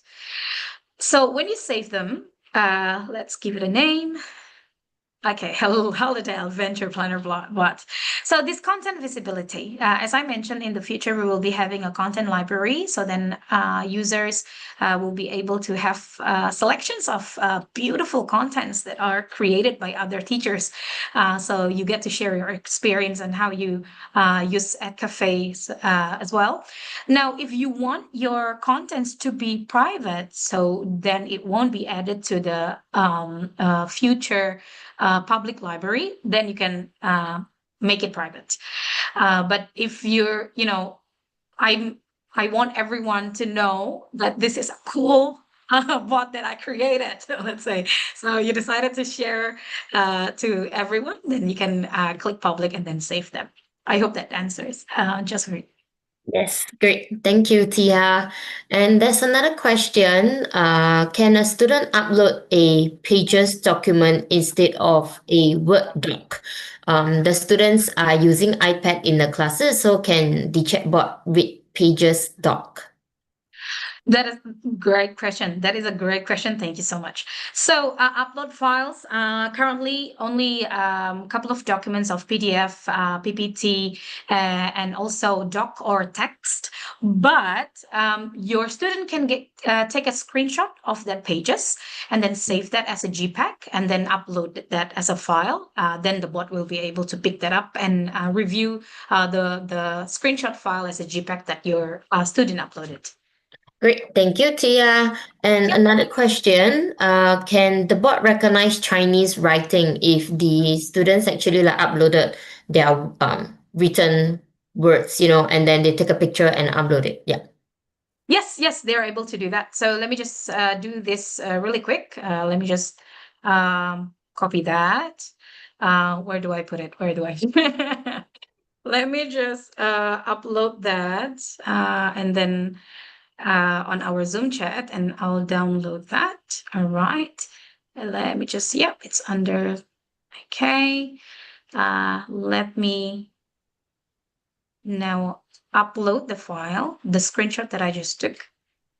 S2: So when you save them, let's give it a name. Okay, hello, holiday adventure planner bot. So this content visibility, as I mentioned, in the future, we will be having a content library. So then users will be able to have selections of beautiful contents that are created by other teachers. So you get to share your experience and how you use Edcafe as well. Now, if you want your contents to be private, so then it won't be added to the future public library, then you can make it private. But if I want everyone to know that this is a cool bot that I created, let's say. So you decided to share to everyone, then you can click public and then save them. I hope that answers. Just read.
S1: Yes, great. Thank you, Tia. And there's another question. Can a student upload a Pages document instead of a Word doc? The students are using iPad in the classes, so can the chatbot read Pages doc?
S2: That is a great question. That is a great question. Thank you so much. So, upload files. Currently, only a couple of documents of PDF, PPT, and also doc or text. But your student can take a screenshot of that pages and then save that as a JPEG and then upload that as a file. Then the bot will be able to pick that up and review the screenshot file as a JPEG that your student uploaded.
S1: Great, thank you, Tia. And
S2: Yep.
S1: another question, can the bot recognize Chinese writing if the students actually like uploaded their written words, and then they take a picture and upload it? Yeah.
S2: Yes, they're able to do that. So let me just do this really quick. Let me just copy that. Where do I put it? Where do I? Let me just upload that and then on our Zoom chat, and I'll download that. All right. Let me just, yep, it's under, okay. Let me now upload the file, the screenshot that I just took.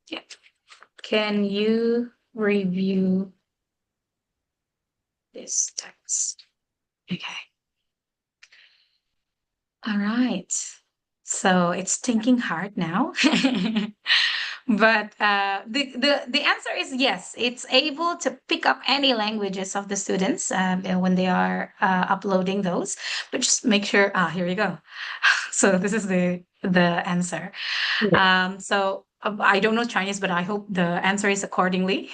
S2: Yeah. Can you review this text? Okay. All right. So it's thinking hard now. But the answer is yes. It's able to pick up any languages of the students when they are uploading those. But just make sure. Here you go. So this is the answer. So I don't know Chinese, but I hope the answer is accordingly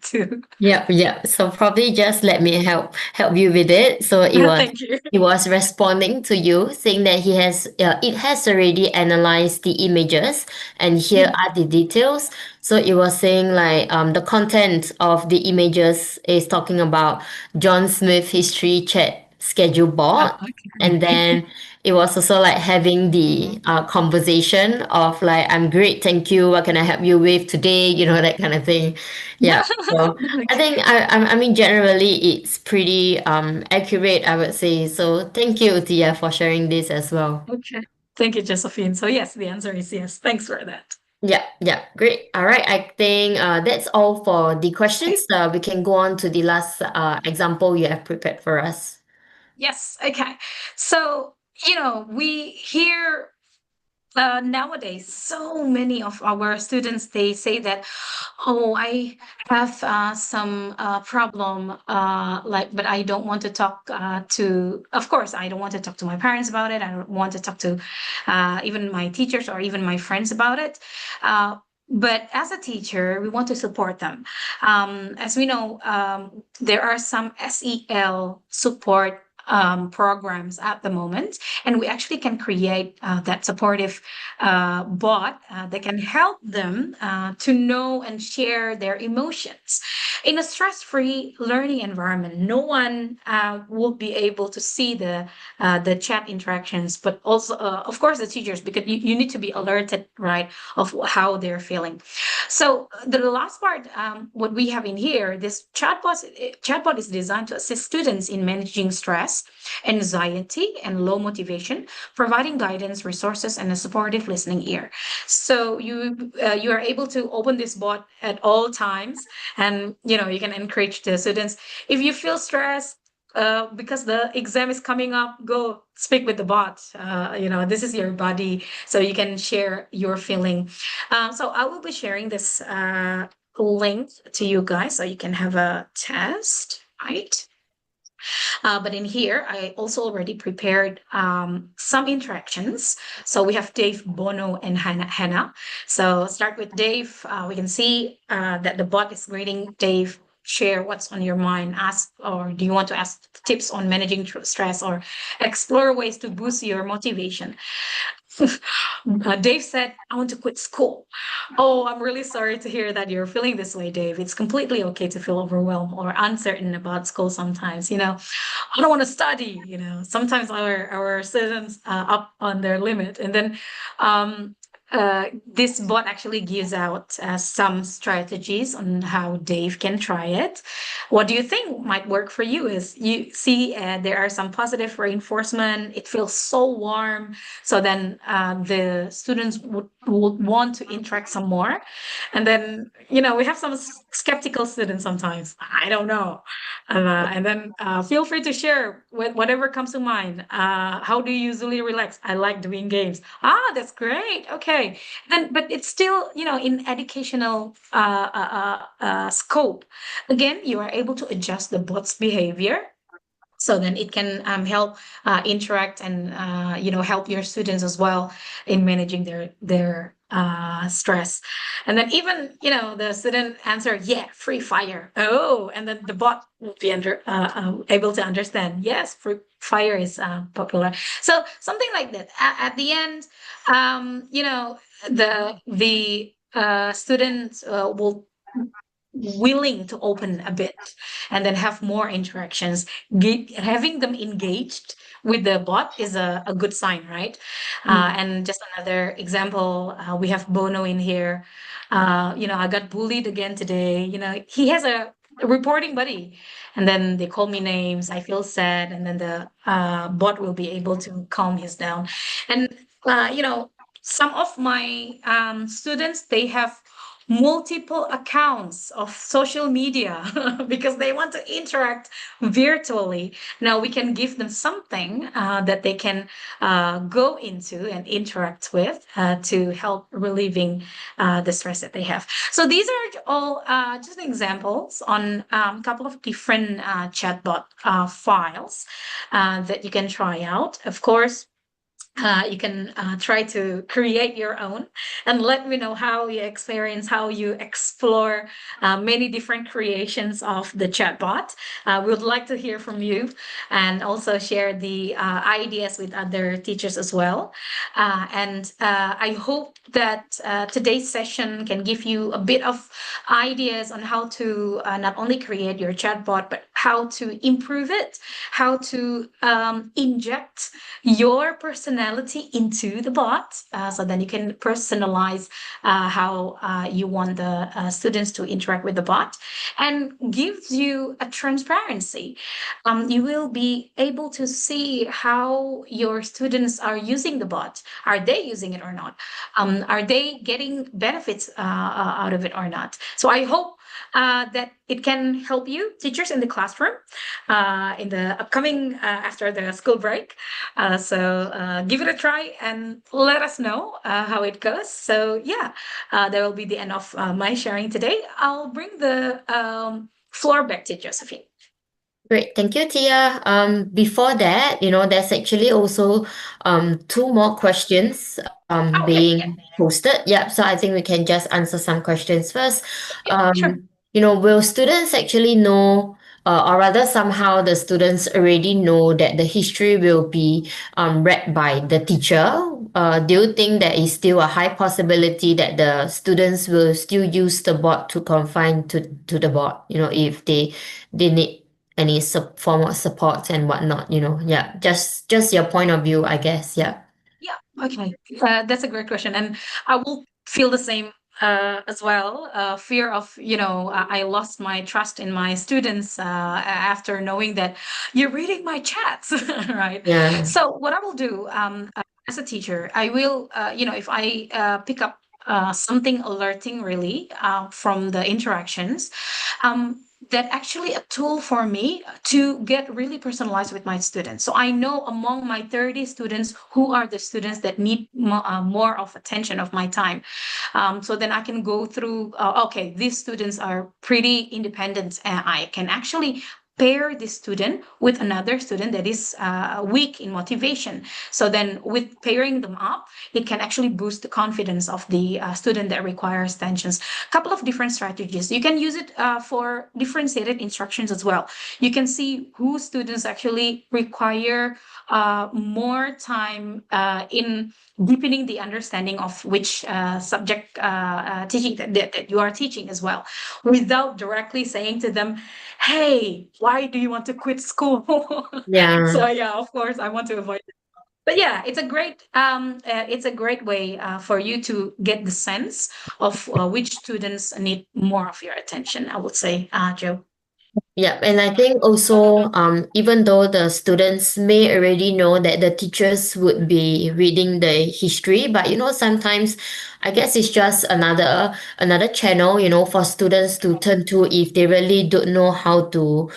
S2: to.
S1: Yeah. So probably just let me help you with it. So
S2: Thank you.
S1: he was responding to you saying that it has already analyzed the images and here are the details. So it was saying like the content of the images is talking about John Smith history chat schedule board, and
S2: Okay.
S1: then it was also like having the conversation of like, I'm great, thank you, what can I help you with today, that kind of thing. Yeah. So I think I mean generally it's pretty accurate, I would say. So thank you, Tia, for sharing this as well.
S2: Okay. Thank you, Josephine. So yes, the answer is yes. Thanks for that.
S1: Yeah, great. All right, I think that's all for the questions. We can go on to the last example you have prepared for us.
S2: Yes. Okay. So, we hear nowadays so many of our students, they say that, oh, I have some problem, like, but I don't want to talk of course, I don't want to talk to my parents about it. I don't want to talk to even my teachers or even my friends about it. But as a teacher, we want to support them. As we know, there are some SEL support programs at the moment, and we actually can create that supportive bot that can help them to know and share their emotions in a stress-free learning environment. No one will be able to see the chat interactions, but also, of course, the teachers, because you need to be alerted, right, of how they're feeling. So the last part, what we have in here, this chatbot is designed to assist students in managing stress, anxiety, and low motivation, providing guidance, resources, and a supportive listening ear. So you are able to open this bot at all times, and you can encourage the students. If you feel stressed, because the exam is coming up, go speak with the bot. This is your body, so you can share your feeling. So I will be sharing this link to you guys so you can have a test, right? But in here, I also already prepared some interactions. So we have Dave, Bono, and Hannah. So start with Dave. We can see that the bot is greeting Dave. Share what's on your mind. Ask, or do you want to ask tips on managing stress, or explore ways to boost your motivation? Dave said, I want to quit school. Oh, I'm really sorry to hear that you're feeling this way, Dave. It's completely okay to feel overwhelmed or uncertain about school sometimes. I don't want to study. Sometimes our students up on their limit. And then this bot actually gives out some strategies on how Dave can try it. What do you think might work for you? Is you see there are some positive reinforcement. It feels so warm, so then the students would want to interact some more. And then we have some skeptical students sometimes. I don't know, and then feel free to share with whatever comes to mind. How do you usually relax? I like doing games. Ah, that's great. Okay. Then, but it's still, in educational scope. Again, you are able to adjust the bot's behavior. So then it can help interact and help your students as well in managing their stress. And then even the student answer, yeah, free fire. Oh, and then the bot will be able to understand, yes, free fire is popular. So something like that. At the end, the students will willing to open a bit and then have more interactions. Having them engaged with the bot is a good sign, right? And just another example, we have Bono in here. I got bullied again today. He has a reporting buddy, and then they call me names. I feel sad, and then the bot will be able to calm his down. And some of my students, they have multiple accounts of social media because they want to interact virtually. Now we can give them something that they can go into and interact with to help relieving the stress that they have. So these are all just examples on a couple of different chatbot files that you can try out. Of course, you can try to create your own and let me know how you experience, how you explore many different creations of the chatbot. We would like to hear from you and also share the ideas with other teachers as well. And I hope that today's session can give you a bit of ideas on how to not only create your chatbot, but how to improve it, how to inject your personality into the bot, so then you can personalize how you want the students to interact with the bot, and gives you a transparency. You will be able to see how your students are using the bot. Are they using it or not? Are they getting benefits out of it or not? So I hope that it can help you, teachers in the classroom, in the upcoming after the school break. So give it a try and let us know how it goes. So yeah, that will be the end of my sharing today. I'll bring the floor back to Josephine.
S1: Great, thank you, Tia. Before that, there's actually also two more questions
S2: Okay, yeah,
S1: being posted. Yeah, so I think we can just answer some questions first.
S2: yeah, sure.
S1: Will students actually know, or rather somehow the students already know that the history will be read by the teacher? Do you think there is still a high possibility that the students will still use the bot to confine to the bot, if they need any form of support and whatnot, yeah, just your point of view, I guess. Yeah.
S2: Yeah, okay. That's a great question. And I will feel the same as well. Fear of, I lost my trust in my students after knowing that you're reading my chats, right?
S1: Yeah.
S2: So what I will do as a teacher, I will, if I pick up something alerting really from the interactions, that actually a tool for me to get really personalized with my students. So I know among my 30 students who are the students that need more of attention of my time. So then I can go through, okay, these students are pretty independent, and I can actually pair this student with another student that is weak in motivation. So then with pairing them up, it can actually boost the confidence of the student that requires attentions. A couple of different strategies. You can use it for differentiated instructions as well. You can see who students actually require more time in deepening the understanding of which subject teaching that you are teaching as well, without directly saying to them, hey, why do you want to quit school?
S1: Yeah.
S2: So yeah, of course, I want to avoid it. But yeah, it's a great way for you to get the sense of which students need more of your attention, I would say, Joe.
S1: Yeah, and I think also, even though the students may already know that the teachers would be reading the history, but sometimes I guess it's just another channel, for students to turn to if they really don't know how to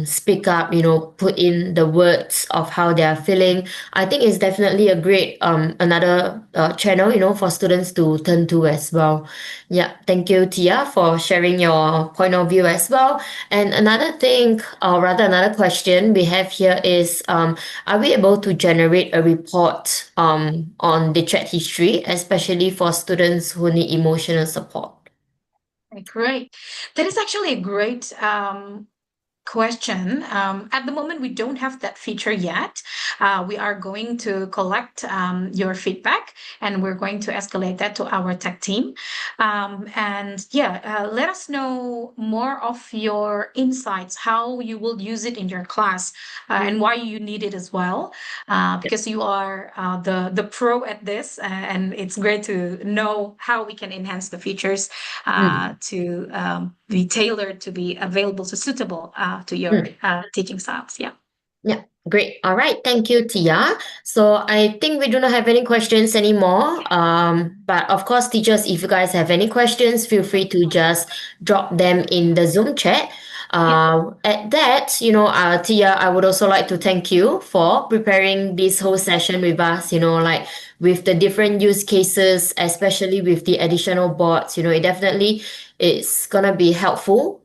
S1: speak up, put in the words of how they are feeling. I think it's definitely a great another channel, for students to turn to as well. Yeah, thank you, Tia, for sharing your point of view as well. And another thing, or rather another question we have here is, are we able to generate a report on the chat history, especially for students who need emotional support?
S2: Great. That is actually a great question. At the moment, we don't have that feature yet. We are going to collect your feedback and we're going to escalate that to our tech team. And yeah, let us know more of your insights, how you will use it in your class and why you need it as well. Because you are the pro at this, and it's great to know how we can enhance the features to be tailored to be available, so suitable to your teaching styles. Yeah.
S1: Yeah, great. All right. Thank you, Tia. So I think we do not have any questions anymore. But of course, teachers, if you guys have any questions, feel free to just drop them in the Zoom chat. At that, Tia, I would also like to thank you for preparing this whole session with us, like with the different use cases, especially with the additional boards, it definitely is gonna be helpful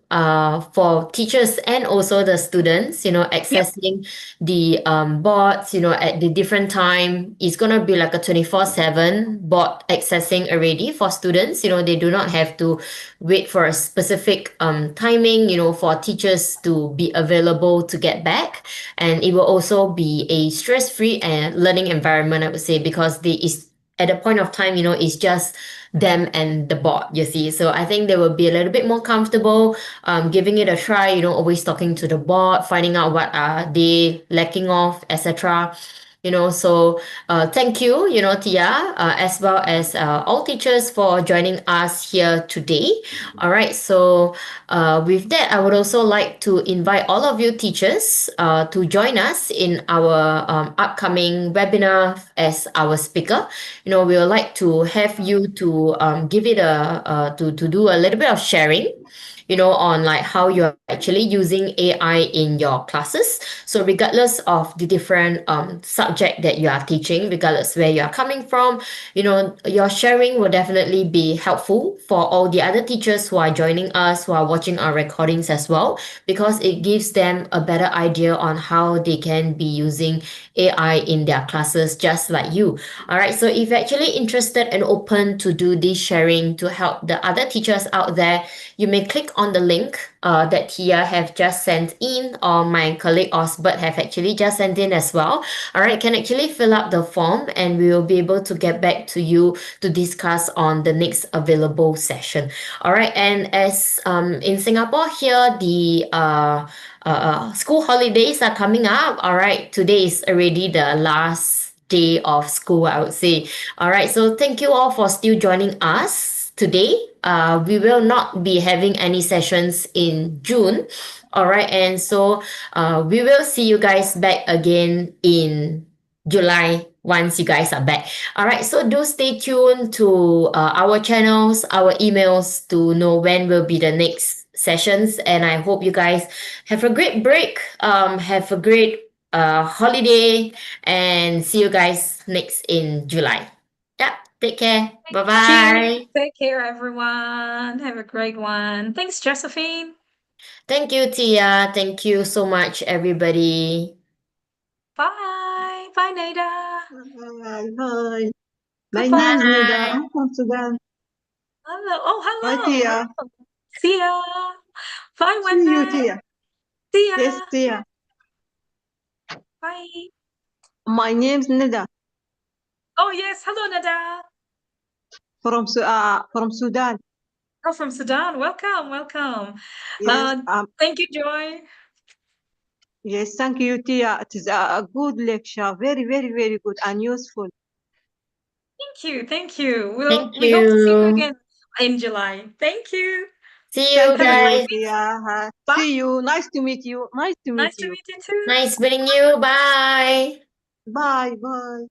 S1: for teachers and also the students,
S2: Yep.
S1: accessing the boards, at the different time. It's going to be like a 24/7 bot accessing already for students. They do not have to wait for a specific timing, for teachers to be available to get back. And it will also be a stress-free and learning environment, I would say, because is at the point of time, it's just them and the bot, you see. So I think they will be a little bit more comfortable giving it a try, always talking to the bot, finding out what are they lacking of, etc. So thank you, Tia, as well as all teachers for joining us here today. All right, so with that, I would also like to invite all of you teachers to join us in our upcoming webinar as our speaker. We would like to have you to give it to do a little bit of sharing, on like how you're actually using AI in your classes. So regardless of the different subject that you are teaching, regardless where you are coming from, your sharing will definitely be helpful for all the other teachers who are joining us, who are watching our recordings as well, because it gives them a better idea on how they can be using AI in their classes, just like you. All right, so if you're actually interested and open to do this sharing to help the other teachers out there, you may click on the link that Tia have just sent in, or my colleague Osbert have actually just sent in as well. All right, can actually fill up the form and we will be able to get back to you to discuss on the next available session. All right, and as in Singapore here, the school holidays are coming up. All right, today is already the last day of school, I would say. All right, so thank you all for still joining us today. We will not be having any sessions in June. All right, and so we will see you guys back again in July once you guys are back. All right, so do stay tuned to our channels, our emails to know when will be the next sessions. And I hope you guys have a great break, have a great holiday, and see you guys next in July. Yeah, take care. Bye
S2: Thank you.
S1: bye.
S2: Take care, everyone. Have a great one. Thanks, Josephine.
S1: Thank you, Tia. Thank you so much, everybody.
S2: Bye. Bye, Nada.
S4: Hi. My
S2: Goodbye.
S4: name is Nida.
S1: Bye.
S4: I'm from Sudan.
S2: Hello. Oh,
S4: Bye,
S2: hello.
S4: Tia.
S2: Hello. See ya. Bye,
S4: See you,
S2: Wendy.
S4: Tia.
S2: See ya.
S4: Yes, Tia.
S2: Bye.
S4: My name's Nida
S2: Oh, yes. Hello, Nada.
S4: from Sudan.
S2: Oh, from Sudan. Welcome. Welcome.
S4: Yes.
S2: Thank you, Joy.
S4: Yes, thank you, Tia. It is a good lecture. Very, very, very good and useful.
S2: Thank you. Thank you.
S1: Thank
S2: We hope to see you
S1: you.
S2: again in July. Thank you.
S1: See you
S4: Thank
S2: Have a
S4: you,
S2: great
S1: guys.
S2: week.
S4: Tia.
S2: Bye.
S4: See you. Nice to meet you. Nice to meet
S2: Nice to
S4: you.
S2: meet you too.
S1: Nice meeting you. Bye.
S4: Bye, bye.